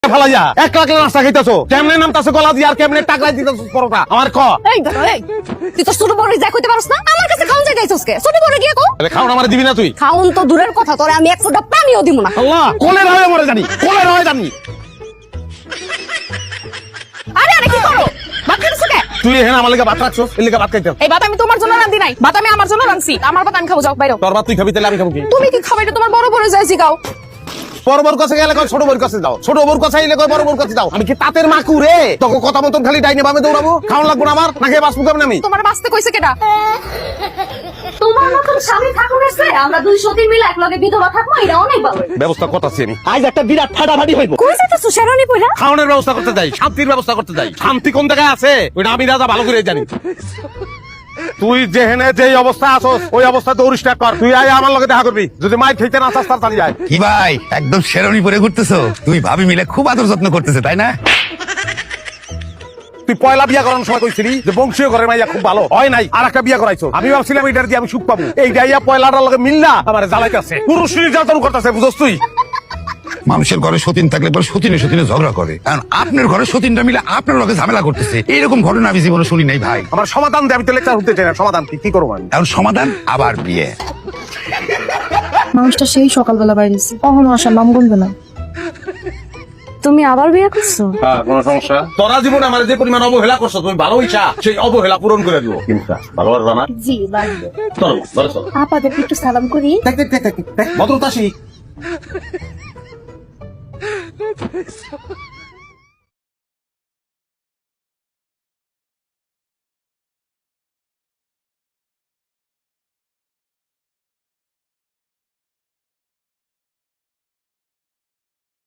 ফালাইয়া 1 লাখ নাস্তা খাইতেছো, কেমনে নামতাছো গলা দিয়ে আর কেমনে টাকা দিতেছো পরোটা আমার ক। এই দাঁড়া, এই তুই তো ছোট বড় যা কইতে পারছ না, আমার কাছে খাওন যাইতাছস কে? ছোট বড় গিয়ে কো। তাহলে খাওন আমারে দিবি না তুই? খাওন তো দূরের কথা, তোরে আমি এক ফোঁটা পানিও দিব না। আল্লাহ কোলে রয়ে মরে জানি, কোলে রয়ে জানি। আরে আরে কি করো? ভাত খাইতেছ কে? তুই এখানে আমার লাগা ভাত রাখছস, এর লাগা ভাত খাইতে। এই ভাত আমি তোমার জন্য রাঁধি নাই, ভাত আমি আমার জন্য রাঁধছি। আমার ভাত আমি খাবো, যাও বাইরে। তোর ভাত তুই খাবি, তাহলে আমি খাবো কি? তুমি কি খাবে? এটা তোমার বড় বড় যাইছি গাও। বড় বড় কাছে গেলে কয় ছোট বড় কাছে যাও, ছোট বড় কাছে আইলে কয় বড় বড় কাছে যাও। আমি কি তাতের মাকু রে? তোকে কথা মতন খালি ডাইনে বামে দৌড়াবো? খাওন লাগবো না আমার, নাকি বাঁচবো কেমন আমি? তোমার বাঁচতে কইছে কেডা? তোমার মতন স্বামী ঠাকুর আছে, আমরা দুই সতী মিলে একলগে বিধবা থাকবো, এটা অনেক ভালো। ব্যবস্থা করতেছি আমি, আজ একটা বিরাট ফাটাফাটি হইব। কই যাইতাছ শেরানি পয়রা? খাওনের ব্যবস্থা করতে যাই, শান্তির ব্যবস্থা করতে যাই। শান্তি কোন জায়গায় আছে ওইটা আমি রাজা ভালো করে জানি। তুই যেহেনে যেই অবস্থা আছস ওই অবস্থা দৌড়িস না কর। তুই আয় আমার লগে দেখা করবি, যদি মাই খেতে না চাস তার চালিয়ে যায়। কি ভাই একদম শেরনি পরে ঘুরতেছো? তুমি ভাবি মিলে খুব আদর যত্ন করতেছে তাই না? তুই পয়লা বিয়া করানোর সময় কইছিলি যে বংশীয় ঘরের মাইয়া খুব ভালো হয় নাই, আর একটা বিয়া করাইছো। আমি ভাবছিলাম এইটার দিয়ে আমি সুখ পাবো, এই ডাইয়া পয়লাটার লগে মিললা আমার জ্বালাইতেছে, পুরুষ নির্যাতন করতেছে, বুঝছ তুই? মানুষের ঘরে সতীন থাকলে পরে সতীনে সতীনে ঝগড়া করে, কারণ আপনার ঘরে সতীনটা মিলে আপনার লগে ঝামেলা করতেছে। এইরকম ঘটনা আমি জীবনে শুনি নাই ভাই। আমার সমাধান দে, আমি তো লেকচার হতে চাই না। সমাধান কি করবো আমি? এখন সমাধান আবার বিয়ে। মানুষটা সেই সকালবেলা বাইরেছে, কখনো আসার নাম বলবে না। তুমি আবার বিয়ে করছো? হ্যাঁ, কোনো সমস্যা? তোরা জীবনে আমার যে পরিমাণ অবহেলা করছো, তুমি ভালো ইচ্ছা সেই অবহেলা পূরণ করে দিব। কিন্তু ভালো আর জানা জি লাগবে। চলো ঘরে চলো। আপাদের একটু সালাম করি। ভদ্রতা শিখ।